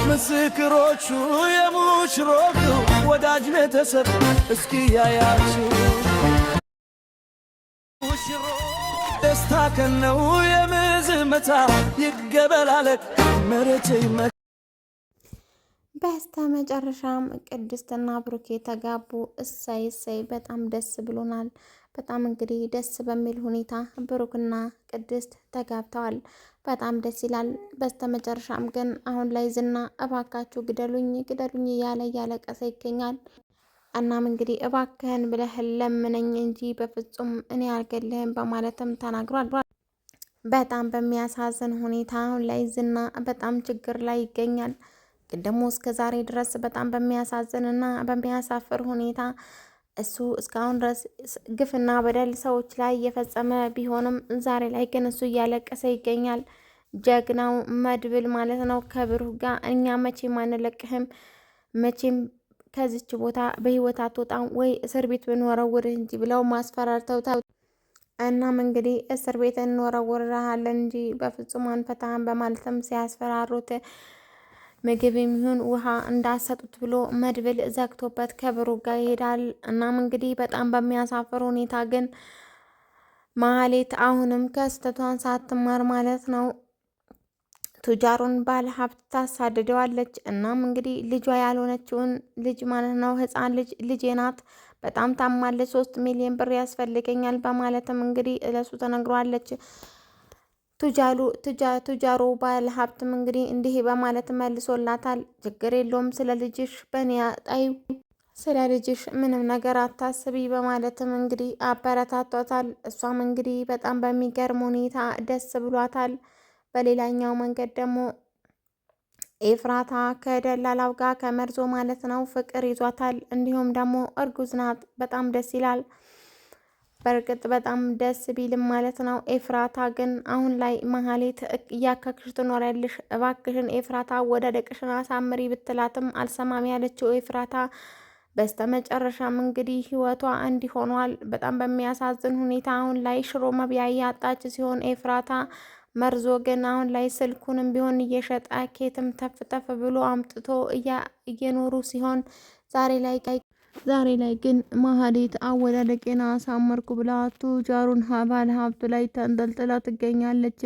ምስክሮቹ የሙሽሮቹ ወዳጅ ቤተሰብ እስኪ ያያችሁ ሙሽሮ ደስታ ከነው የምዝመታ ይገበላለቅ መሬት በስተ መጨረሻም ቅድስትና ብሩኬ ተጋቡ። እሰይ እሰይ በጣም ደስ ብሎናል። በጣም እንግዲህ ደስ በሚል ሁኔታ ብሩክና ቅድስት ተጋብተዋል። በጣም ደስ ይላል። በስተ መጨረሻም ግን አሁን ላይ ዝና እባካችሁ ግደሉኝ ግደሉኝ እያለ እያለቀሰ ይገኛል። እናም እንግዲህ እባክህን ብለህ ለምነኝ እንጂ በፍጹም እኔ አልገልህም በማለትም ተናግሯል። በጣም በሚያሳዝን ሁኔታ አሁን ላይ ዝና በጣም ችግር ላይ ይገኛል። ግን ደግሞ እስከ ዛሬ ድረስ በጣም በሚያሳዝንና በሚያሳፍር ሁኔታ እሱ እስካሁን ድረስ ግፍና በደል ሰዎች ላይ እየፈጸመ ቢሆንም ዛሬ ላይ ግን እሱ እያለቀሰ ይገኛል። ጀግናው መድብል ማለት ነው ከብሩክ ጋር እኛ መቼም አንለቅህም፣ መቼም ከዚች ቦታ በህይወት አትወጣም ወይ እስር ቤት ብንወረውርህ እንጂ ብለው ማስፈራርተውታል። እናም እንግዲህ እስር ቤት እንወረውርሃለን እንጂ በፍጹም አንፈታህም በማለትም ሲያስፈራሩት ምግብ የሚሆን ውሃ እንዳሰጡት ብሎ መድብል ዘግቶበት ከብሩክ ጋር ይሄዳል። እናም እንግዲህ በጣም በሚያሳፍር ሁኔታ ግን ማህሌት አሁንም ከስተቷን ሳትማር ማለት ነው ቱጃሩን ባለ ሀብት ታሳድደዋለች። እናም እንግዲህ ልጇ ያልሆነችውን ልጅ ማለት ነው ህፃን ልጄ ናት፣ በጣም ታማለች፣ 3 ሚሊዮን ብር ያስፈልገኛል በማለትም እንግዲህ እለሱ ተነግሯለች። ቱጃሩ ባለ ሀብትም እንግዲህ እንዲህ በማለት መልሶላታል። ችግር የለውም ስለ ልጅሽ በእኔ ጣይ ስለ ልጅሽ ምንም ነገር አታስቢ በማለትም እንግዲህ አበረታቷታል። እሷም እንግዲህ በጣም በሚገርም ሁኔታ ደስ ብሏታል። በሌላኛው መንገድ ደግሞ ኤፍራታ ከደላላው ጋር ከመርዞ ማለት ነው ፍቅር ይዟታል። እንዲሁም ደግሞ እርጉዝ ናት። በጣም ደስ ይላል። በእርግጥ በጣም ደስ ቢልም ማለት ነው። ኤፍራታ ግን አሁን ላይ መሀሌት እያካክሽ ትኖሪያለሽ፣ እባክሽን ኤፍራታ ወደ ደቅሽን አሳምሪ ብትላትም አልሰማም ያለችው ኤፍራታ በስተመጨረሻም እንግዲህ ህይወቷ እንዲሆኗል። በጣም በሚያሳዝን ሁኔታ አሁን ላይ ሽሮ መብያ እያጣች ሲሆን ኤፍራታ መርዞ ግን አሁን ላይ ስልኩንም ቢሆን እየሸጠ ኬትም ተፍ ተፍ ብሎ አምጥቶ እየኖሩ ሲሆን ዛሬ ላይ ግን ማህሌት አወዳደቄና አሳመርኩ ብላ ቱጃሩን ባለ ሀብቱ ላይ ተንጠልጥላ ትገኛለች።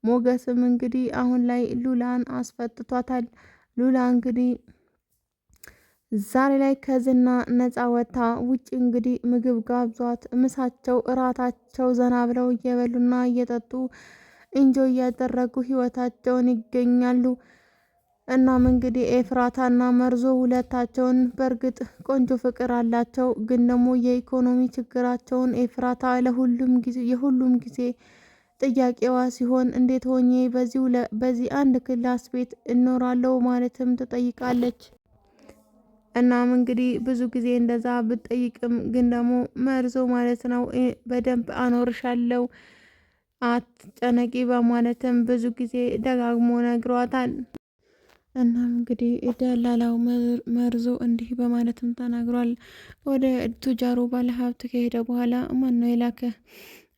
ሞገስም እንግዲህ አሁን ላይ ሉላን አስፈትቷታል። ሉላ እንግዲህ ዛሬ ላይ ከዝና ነፃ ወጥታ ውጭ እንግዲህ ምግብ ጋብዟት ምሳቸው እራታቸው ዘና ብለው እየበሉና እየጠጡ እንጆ እያደረጉ ህይወታቸውን ይገኛሉ። እናም እንግዲህ ኤፍራታና መርዞ ሁለታቸውን በእርግጥ ቆንጆ ፍቅር አላቸው። ግን ደግሞ የኢኮኖሚ ችግራቸውን ኤፍራታ የሁሉም ጊዜ ጥያቄዋ ሲሆን እንዴት ሆኜ በዚህ አንድ ክላስ ቤት እኖራለሁ ማለትም ትጠይቃለች። እናም እንግዲህ ብዙ ጊዜ እንደዛ ብትጠይቅም ግን ደግሞ መርዞ ማለት ነው በደንብ አኖርሻለሁ አትጨነቂ በማለትም ብዙ ጊዜ ደጋግሞ ነግሯታል። እናም እንግዲህ ደላላው መርዞ እንዲህ በማለትም ተናግሯል። ወደ ቱጃሩ ባለሀብት ከሄደ በኋላ ማን ነው የላከ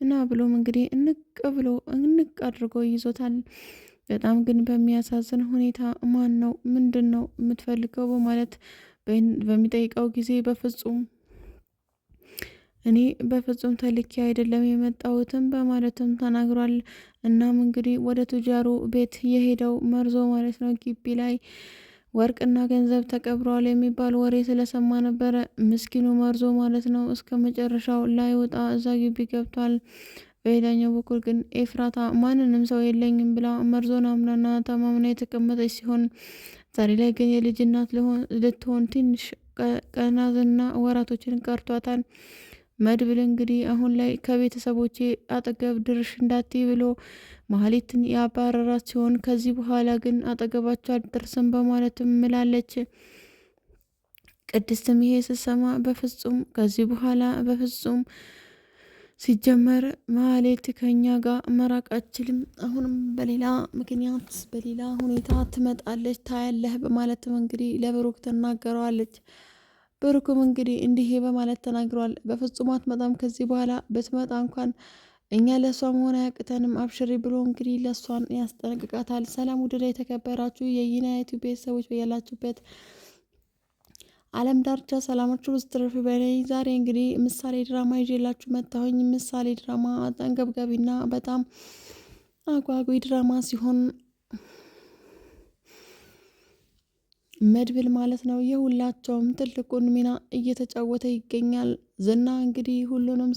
እና ብሎም እንግዲህ እንቅ አድርጎ ይዞታል። በጣም ግን በሚያሳዝን ሁኔታ ማን ነው ምንድን ነው የምትፈልገው በማለት በሚጠይቀው ጊዜ እኔ በፍጹም ተልኬ አይደለም የመጣሁትም በማለትም ተናግሯል። እናም እንግዲህ ወደ ቱጃሩ ቤት የሄደው መርዞ ማለት ነው ግቢ ላይ ወርቅና ገንዘብ ተቀብረዋል የሚባል ወሬ ስለሰማ ነበረ። ምስኪኑ መርዞ ማለት ነው እስከ መጨረሻው ላይወጣ እዛ ግቢ ገብቷል። በሌላኛው በኩል ግን ኤፍራታ ማንንም ሰው የለኝም ብላ መርዞን አምናና ተማምና የተቀመጠች ሲሆን ዛሬ ላይ ግን የልጅ እናት ልትሆን ትንሽ ቀናትና ወራቶችን ቀርቷታል። መድብል እንግዲህ አሁን ላይ ከቤተሰቦቼ አጠገብ ድርሽ እንዳትይ ብሎ ማህሌትን ያባረራት ሲሆን ከዚህ በኋላ ግን አጠገባቸው አልደርስም በማለትም ምላለች። ቅድስትም ይሄ ስትሰማ በፍጹም ከዚህ በኋላ በፍጹም ሲጀመር ማህሌት ከኛ ጋር መራቅ አችልም፣ አሁንም በሌላ ምክንያት በሌላ ሁኔታ ትመጣለች ታያለህ በማለትም እንግዲህ ለብሩክ ትናገረዋለች። ብሩክም እንግዲህ እንዲህ በማለት ተናግሯል። በፍጹም አትመጣም፣ ከዚህ በኋላ ብትመጣ እንኳን እኛ ለእሷ መሆን አያቅተንም አብሽሪ ብሎ እንግዲህ ለእሷን ያስጠነቅቃታል። ሰላም ውድዳ የተከበራችሁ የዩናይቱ ቤተሰቦች በያላችሁበት ዓለም ዳርቻ ሰላማችሁ ውስጥ ትርፍ በላይ። ዛሬ እንግዲህ ምሳሌ ድራማ ይዤላችሁ መጣሁኝ። ምሳሌ ድራማ አንገብጋቢና በጣም አጓጊ ድራማ ሲሆን መድብል ማለት ነው የሁላቸውም ትልቁን ሚና እየተጫወተ ይገኛል። ዝና እንግዲህ ሁሉንም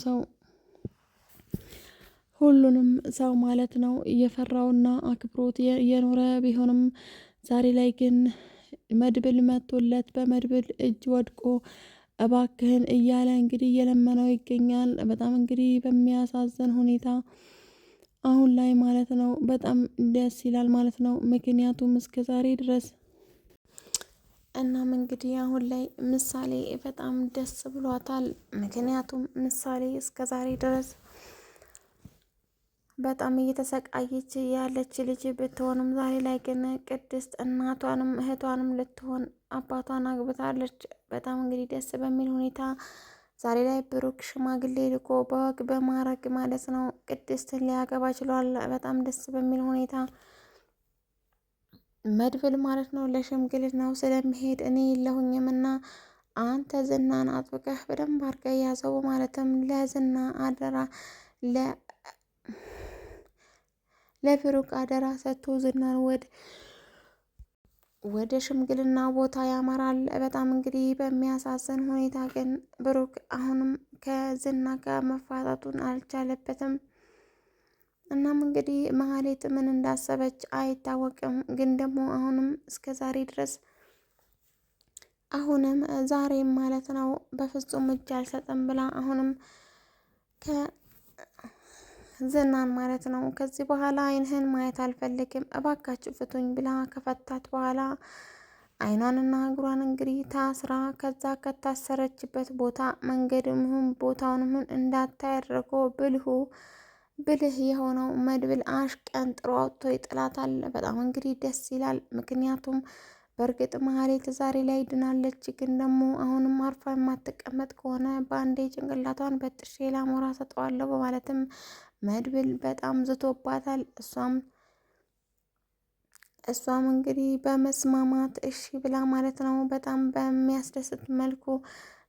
ሰው ማለት ነው እየፈራውና አክብሮት የኖረ ቢሆንም ዛሬ ላይ ግን መድብል መቶለት በመድብል እጅ ወድቆ እባክህን እያለ እንግዲህ እየለመነው ይገኛል። በጣም እንግዲህ በሚያሳዝን ሁኔታ አሁን ላይ ማለት ነው በጣም ደስ ይላል ማለት ነው። ምክንያቱም እስከ ዛሬ ድረስ እናም እንግዲህ አሁን ላይ ምሳሌ በጣም ደስ ብሏታል። ምክንያቱም ምሳሌ እስከ ዛሬ ድረስ በጣም እየተሰቃየች ያለች ልጅ ብትሆንም ዛሬ ላይ ግን ቅድስት እናቷንም እህቷንም ልትሆን አባቷን አግብታለች። በጣም እንግዲህ ደስ በሚል ሁኔታ ዛሬ ላይ ብሩክ ሽማግሌ ልኮ በወግ በማረግ ማለት ነው ቅድስትን ሊያገባ ችሏል። በጣም ደስ በሚል ሁኔታ መድብል ማለት ነው ለሽምግልናው ስለሚሄድ እኔ የለሁኝም እና አንተ ዝናን አጥብቀህ በደንብ አድርገህ ያዘው ማለትም ለዝና አደራ ለብሩክ አደራ ሰጥቶ ዝናን ወደ ሽምግልና ቦታ ያመራል። በጣም እንግዲህ በሚያሳዝን ሁኔታ ግን ብሩክ አሁንም ከዝና ጋር መፋታቱን አልቻለበትም። እናም እንግዲህ መሀሌት ምን እንዳሰበች አይታወቅም። ግን ደግሞ አሁንም እስከ ዛሬ ድረስ አሁንም ዛሬም ማለት ነው በፍጹም እጅ አልሰጥም ብላ አሁንም ከዝናን ማለት ነው ከዚህ በኋላ አይንህን ማየት አልፈልግም እባካችሁ ፍቱኝ ብላ ከፈታት በኋላ አይኗንና እግሯን እንግዲህ ታስራ ከዛ ከታሰረችበት ቦታ መንገድም ይሁን ቦታውንም እንዳታይ አድርጎ ብልህ የሆነው መድብል አሽቀንጥሮ አውጥቶ ይጥላታል። በጣም እንግዲህ ደስ ይላል። ምክንያቱም በእርግጥ መሀሌት ዛሬ ላይ ድናለች። ግን ደግሞ አሁንም አርፋ የማትቀመጥ ከሆነ በአንዴ ጭንቅላቷን በጥሼ ላሞራ ሰጠዋለሁ በማለትም መድብል በጣም ዝቶባታል። እሷም እንግዲህ በመስማማት እሺ ብላ ማለት ነው በጣም በሚያስደስት መልኩ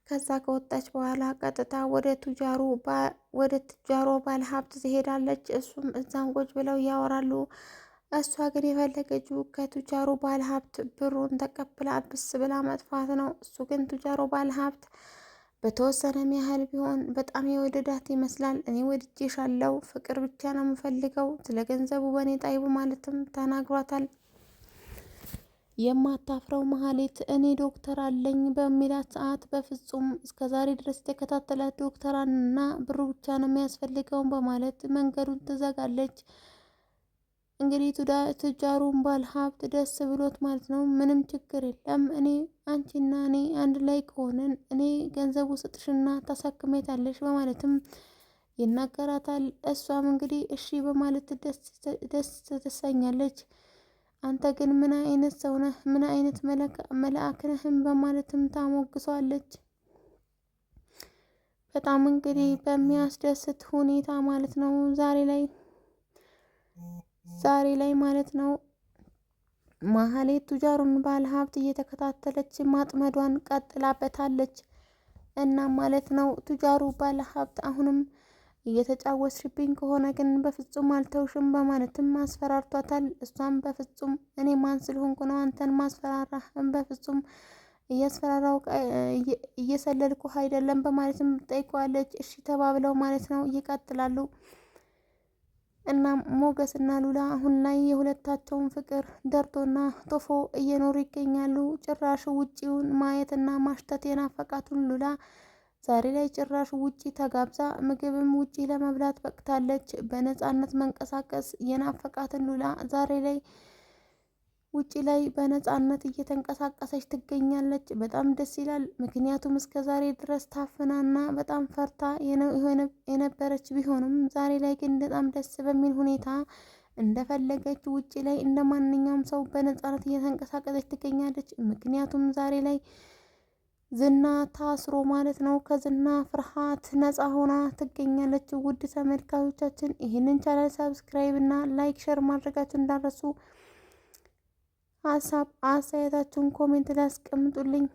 ከዛ ከወጣች በኋላ ቀጥታ ወደ ቱጃሮ ባለ ሀብት ትሄዳለች። እሱም እዛም ቁጭ ብለው ያወራሉ። እሷ ግን የፈለገችው ከቱጃሮ ባለ ሀብት ብሩን ተቀብላ ብስ ብላ መጥፋት ነው። እሱ ግን ቱጃሮ ባለ ሀብት በተወሰነም ያህል ቢሆን በጣም የወደዳት ይመስላል። እኔ ወድጄሻለሁ፣ ፍቅር ብቻ ነው የምፈልገው፣ ስለ ገንዘቡ በእኔ ጣይቡ ማለትም ተናግሯታል። የማታፍረው መሀሌት እኔ ዶክተር አለኝ በሚላት ሰዓት በፍጹም እስከዛሬ ድረስ የተከታተላት ዶክተራንና ብሩ ብቻ ነው የሚያስፈልገውን በማለት መንገዱን ትዘጋለች። እንግዲህ ቱጃሩን ባለ ሀብት ደስ ብሎት ማለት ነው ምንም ችግር የለም እኔ አንቺና እኔ አንድ ላይ ከሆንን እኔ ገንዘቡ ስጥሽና ታሳክሜታለሽ በማለትም ይናገራታል። እሷም እንግዲህ እሺ በማለት ደስ ትሰኛለች። አንተ ግን ምን አይነት ሰው ነህ? ምን አይነት መልአክ ነህም? በማለትም ታሞግሷለች። በጣም እንግዲህ በሚያስደስት ሁኔታ ማለት ነው ዛሬ ላይ ማለት ነው መሀሌት ቱጃሩን ባለ ሀብት እየተከታተለች ማጥመዷን ቀጥላበታለች። እና ማለት ነው ቱጃሩ ባለ ሀብት አሁንም እየተጫወትሽብኝ ከሆነ ግን በፍጹም አልተውሽም በማለትም ማስፈራርቷታል። እሷም በፍጹም እኔ ማን ስለሆንኩ ነው አንተን ማስፈራራህ? በፍጹም እያስፈራራው እየሰለልኩ አይደለም በማለትም ጠይቀዋለች። እሺ ተባብለው ማለት ነው ይቀጥላሉ። እና ሞገስና ሉላ አሁን ላይ የሁለታቸውን ፍቅር ደርቶና ቶፎ እየኖሩ ይገኛሉ። ጭራሽ ውጪውን ማየትና ማሽተት የናፈቃቱን ሉላ ዛሬ ላይ ጭራሽ ውጪ ተጋብዛ ምግብም ውጪ ለመብላት በቅታለች። በነፃነት መንቀሳቀስ የናፈቃትን ሉላ ዛሬ ላይ ውጪ ላይ በነፃነት እየተንቀሳቀሰች ትገኛለች። በጣም ደስ ይላል። ምክንያቱም እስከ ዛሬ ድረስ ታፍናና በጣም ፈርታ የነበረች ቢሆንም ዛሬ ላይ ግን በጣም ደስ በሚል ሁኔታ እንደፈለገች ውጪ ላይ እንደ ማንኛውም ሰው በነፃነት እየተንቀሳቀሰች ትገኛለች። ምክንያቱም ዛሬ ላይ ዝና ታስሮ ማለት ነው ከዝና ፍርሃት ነፃ ሆና ትገኛለች። ውድ ተመልካቾቻችን ይህንን ቻናል ሰብስክራይብ እና ላይክ ሸር ማድረጋችሁን እንዳረሱ ሀሳብ አስተያየታችሁን ኮሜንት ላይ አስቀምጡልኝ።